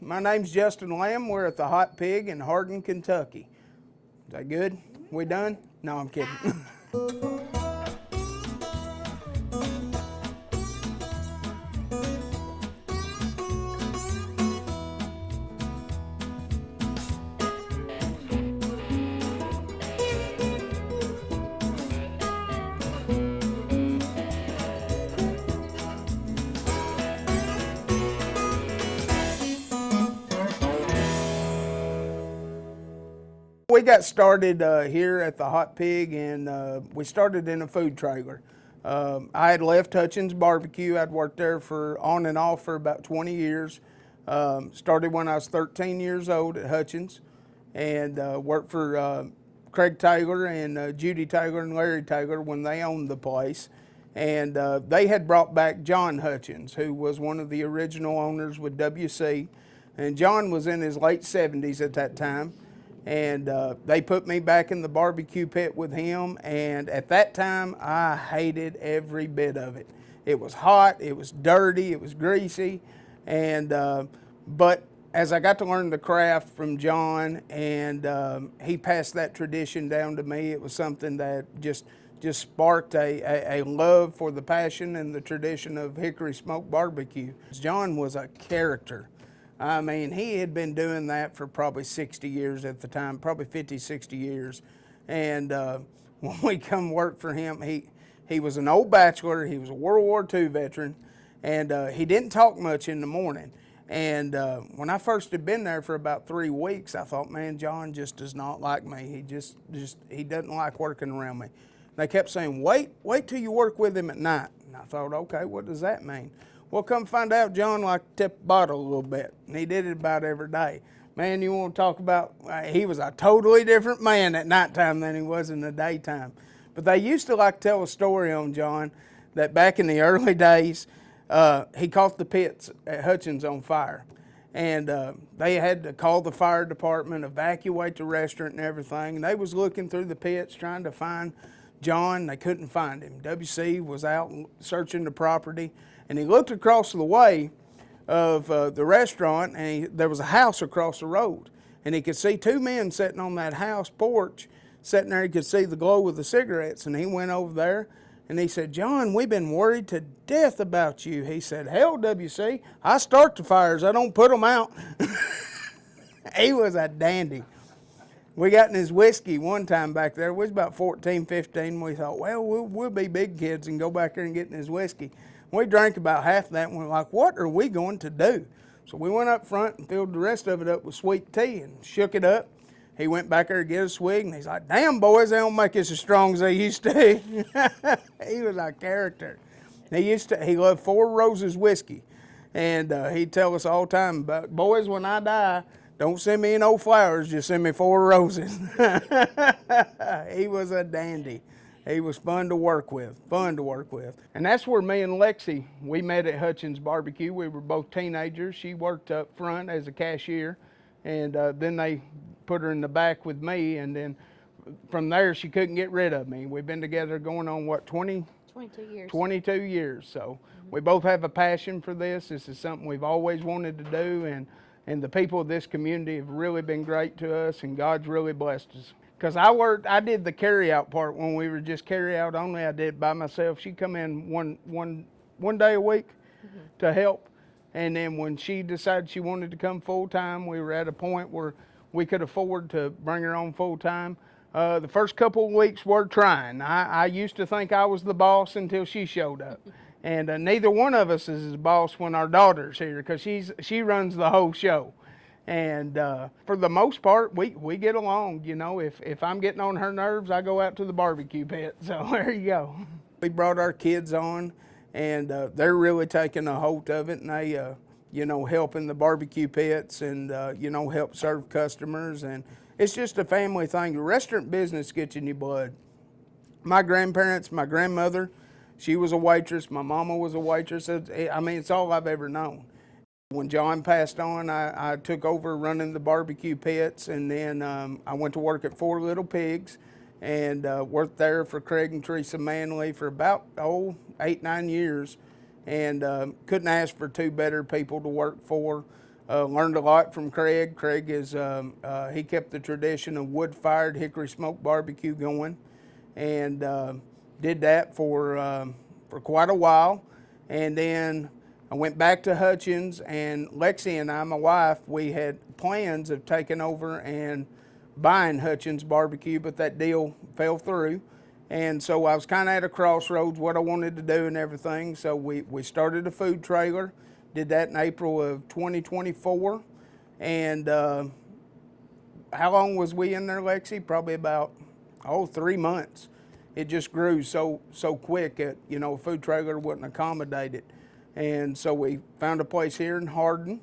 My name's Justin Lamb. We're at the Hot Pig in Hardin, Kentucky. Is that good? We done? No, I'm kidding. We got started here at the Hot Pig, and we started in a food trailer. I had left Hutchins Barbecue. I'd worked there for on and off for about 20 years. Started when I was 13 years old at Hutchins, and worked for Craig Taylor and Judy Taylor and Larry Taylor when they owned the place. And they had brought back John Hutchins, who was one of the original owners with WC. And John was in his late 70s at that time. And they put me back in the barbecue pit with him, and at that time I hated every bit of it. It was hot, it was dirty, it was greasy, and but as I got to learn the craft from John, and he passed that tradition down to me, it was something that just sparked a love for the passion and the tradition of hickory smoked barbecue. John was a character. I mean, he had been doing that for probably 60 years at the time, probably 50, 60 years. And when we come work for him, he was an old bachelor. He was a World War II veteran, and he didn't talk much in the morning. And when I first had been there for about 3 weeks, I thought, man, John just does not like me. He doesn't like working around me. They kept saying, wait till you work with him at night. And I thought, okay, what does that mean? Well, come find out, John liked to tip the bottle a little bit, and he did it about every day. Man, you want to talk about, he was a totally different man at nighttime than he was in the daytime. But they used to like to tell a story on John that back in the early days, he caught the pits at Hutchins on fire. And they had to call the fire department, evacuate the restaurant and everything. And they was looking through the pits trying to find John. They couldn't find him. WC was out searching the property. And he looked across the way of the restaurant, and there was a house across the road. And he could see 2 men sitting on that house porch, sitting there. He could see the glow of the cigarettes. And he went over there, and he said, John, we've been worried to death about you. He said, hell, WC, I start the fires. I don't put them out. He was a dandy. We got in his whiskey one time back there. We was about 14, 15. We thought, well, we'll be big kids and go back there and get in his whiskey. We drank about half of that, and we were like, what are we going to do? So we went up front and filled the rest of it up with sweet tea and shook it up. He went back there to get a swig, and he's like, damn, boys, they don't make this as strong as they used to. He was a character. He loved Four Roses whiskey, and he'd tell us all the time about, boys, when I die, don't send me no flowers, just send me 4 roses. He was a dandy. He was fun to work with. And that's where me and Lexi, we met at Hutchins Barbecue. We were both teenagers. She worked up front as a cashier, and then they put her in the back with me, and then from there she couldn't get rid of me. We've been together going on, what, 22 years. 22 years. So we both have a passion for this. This is something we've always wanted to do, and the people of this community have really been great to us, and God's really blessed us. Because I did the carry-out part when we were just carry-out only. I did it by myself. She'd come in one day a week to help. And then when she decided she wanted to come full-time, we were at a point where we could afford to bring her on full-time. The first couple of weeks were trying. I used to think I was the boss until she showed up. And neither one of us is the boss when our daughter's here, because she runs the whole show. And for the most part, we get along. You know, if I'm getting on her nerves, I go out to the barbecue pit. So there you go. We brought our kids on, and they're really taking a hold of it, and they, help in the barbecue pits and, help serve customers. And it's just a family thing. The restaurant business gets in your blood. My grandparents, my grandmother, she was a waitress. My mama was a waitress. I mean, it's all I've ever known. When John passed on, I took over running the barbecue pits, and then I went to work at Four Little Pigs and worked there for Craig and Teresa Manley for about 8, 9 years, and couldn't ask for 2 better people to work for. Learned a lot from Craig. Craig he kept the tradition of wood-fired hickory smoked barbecue going, and did that for quite a while. And then I went back to Hutchins, and Lexi and I, my wife, we had plans of taking over and buying Hutchins Barbecue, but that deal fell through. And so I was kind of at a crossroads what I wanted to do and everything. So we started a food trailer, did that in April of 2024. And how long was we in there, Lexi? Probably about, 3 months. It just grew so quick that, a food trailer wouldn't accommodate it. And so we found a place here in Hardin,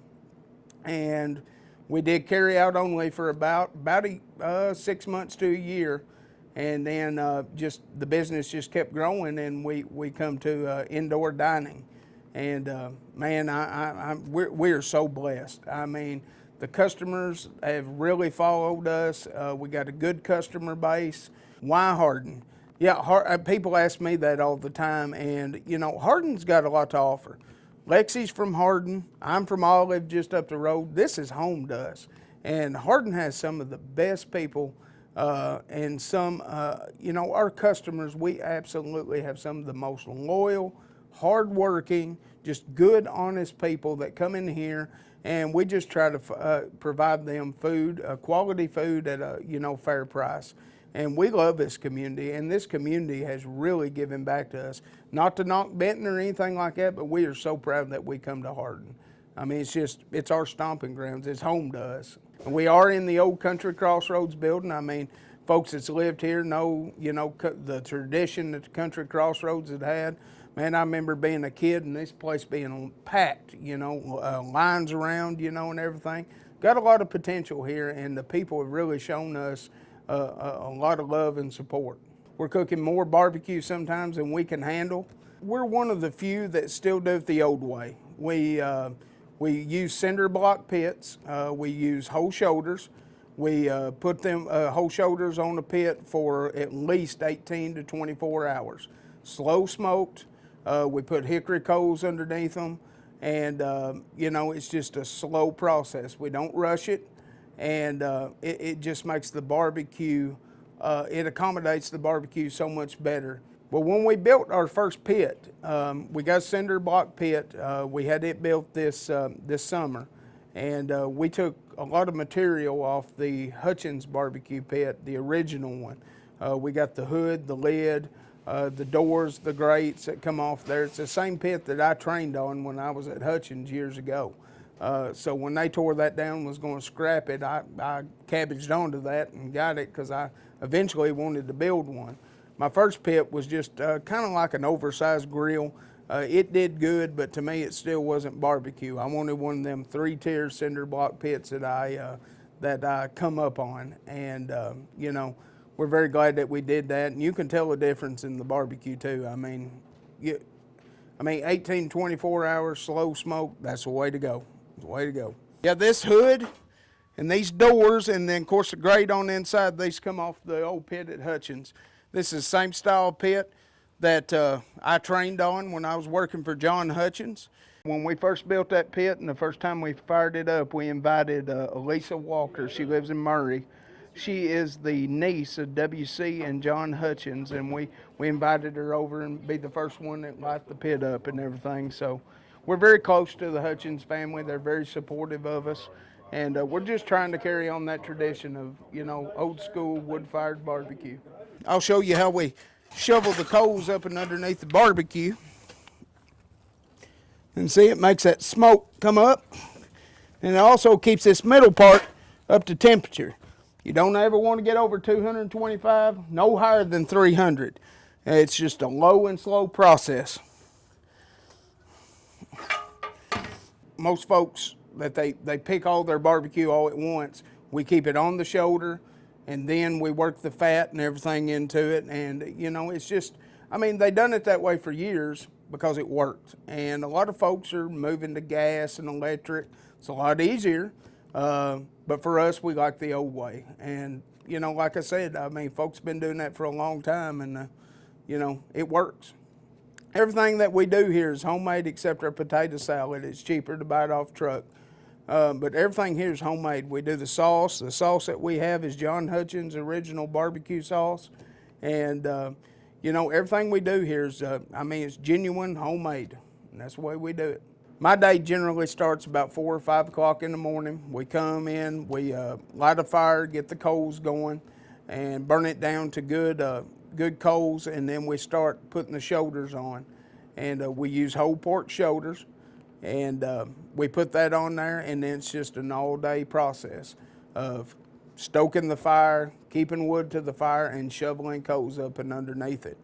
and we did carry out only for about 6 months to a year. And then just the business just kept growing, and we come to indoor dining. And man, we are so blessed. I mean, the customers have really followed us. We got a good customer base. Why Hardin? Yeah, people ask me that all the time, and Hardin's got a lot to offer. Lexi's from Hardin. I'm from Olive, just up the road. This is home to us, and Hardin has some of the best people. And some, our customers, we absolutely have some of the most loyal, hardworking, just good, honest people that come in here, and we just try to provide them food, quality food at a fair price. And we love this community, and this community has really given back to us. Not to knock Benton or anything like that, but we are so proud that we come to Hardin. I mean, it's our stomping grounds. It's home to us. And we are in the old Country Crossroads building. I mean, folks that's lived here know, the tradition that the Country Crossroads had. Man, I remember being a kid and this place being packed, lines around, and everything. Got a lot of potential here, and the people have really shown us a lot of love and support. We're cooking more barbecue sometimes than we can handle. We're one of the few that still do it the old way. We use cinder block pits. We use whole shoulders. We put them whole shoulders on the pit for at least 18 to 24 hours. Slow smoked. We put hickory coals underneath them, and it's just a slow process. We don't rush it, and it just makes the barbecue. It accommodates the barbecue so much better. Well, when we built our first pit, we got a cinder block pit. We had it built this summer, and we took a lot of material off the Hutchins barbecue pit, the original one. We got the hood, the lid, the doors, the grates that come off there. It's the same pit that I trained on when I was at Hutchins years ago. So when they tore that down and was going to scrap it, I cabbaged onto that and got it because I eventually wanted to build one. My first pit was just kind of like an oversized grill. It did good, but to me it still wasn't barbecue. I wanted one of them 3-tier cinder block pits that I come up on, and we're very glad that we did that. And you can tell the difference in the barbecue too. I mean, 18, 24 hours slow smoke. That's the way to go. The way to go. Yeah, this hood and these doors, and then of course the grate on the inside. These come off the old pit at Hutchins. This is the same style pit that I trained on when I was working for John Hutchins. When we first built that pit and the first time we fired it up, we invited Elisa Walker. She lives in Murray. She is the niece of W.C. and John Hutchins, and we invited her over and be the first one that light the pit up and everything. So we're very close to the Hutchins family. They're very supportive of us, and we're just trying to carry on that tradition of, old school wood-fired barbecue. I'll show you how we shovel the coals up and underneath the barbecue. And see, it makes that smoke come up. And it also keeps this middle part up to temperature. You don't ever want to get over 225, no higher than 300. It's just a low and slow process. Most folks, that they pick all their barbecue all at once. We keep it on the shoulder, and then we work the fat and everything into it. And, it's just, they done it that way for years because it worked. And a lot of folks are moving to gas and electric. It's a lot easier. But for us, we like the old way. And, like I said, folks been doing that for a long time, and, it works. Everything that we do here is homemade except our potato salad. It's cheaper to buy it off truck. But everything here is homemade. We do the sauce. The sauce that we have is John Hutchins' original barbecue sauce. And, you know, everything we do here is, it's genuine, homemade. And that's the way we do it. My day generally starts about 4 or 5 o'clock in the morning. We come in, we light a fire, get the coals going, and burn it down to good coals, and then we start putting the shoulders on. And we use whole pork shoulders, and we put that on there, and then it's just an all-day process of stoking the fire, keeping wood to the fire, and shoveling coals up and underneath it.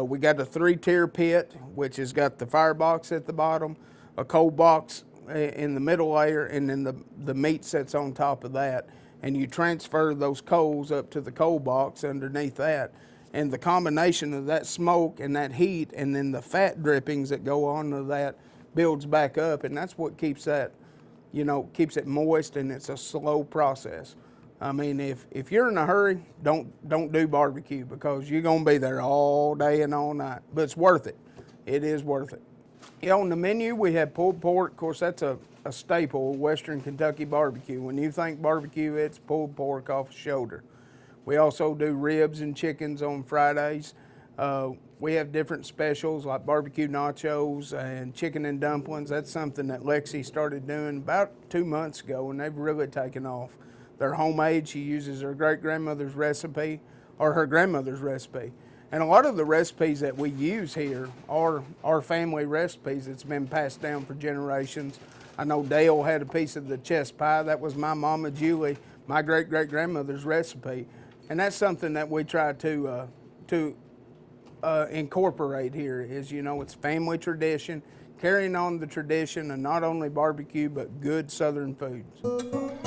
We got a 3-tier pit, which has got the firebox at the bottom, a coal box in the middle layer, and then the meat sits on top of that. And you transfer those coals up to the coal box underneath that. And the combination of that smoke and that heat and then the fat drippings that go onto that builds back up. And that's what keeps that, keeps it moist, and it's a slow process. I mean, if you're in a hurry, don't do barbecue, because you're gonna be there all day and all night. But it's worth it. It is worth it. On the menu, we have pulled pork. Of course, that's a staple of Western Kentucky barbecue. When you think barbecue, it's pulled pork off a shoulder. We also do ribs and chickens on Fridays. We have different specials like barbecue nachos and chicken and dumplings. That's something that Lexi started doing about 2 months ago, and they've really taken off. They're homemade. She uses her great-grandmother's recipe or her grandmother's recipe. And a lot of the recipes that we use here are our family recipes that's been passed down for generations. I know Dale had a piece of the chest pie. That was my Mama Julie, my great-great-grandmother's recipe. And that's something that we try to incorporate here is, it's family tradition, carrying on the tradition of not only barbecue, but good Southern foods.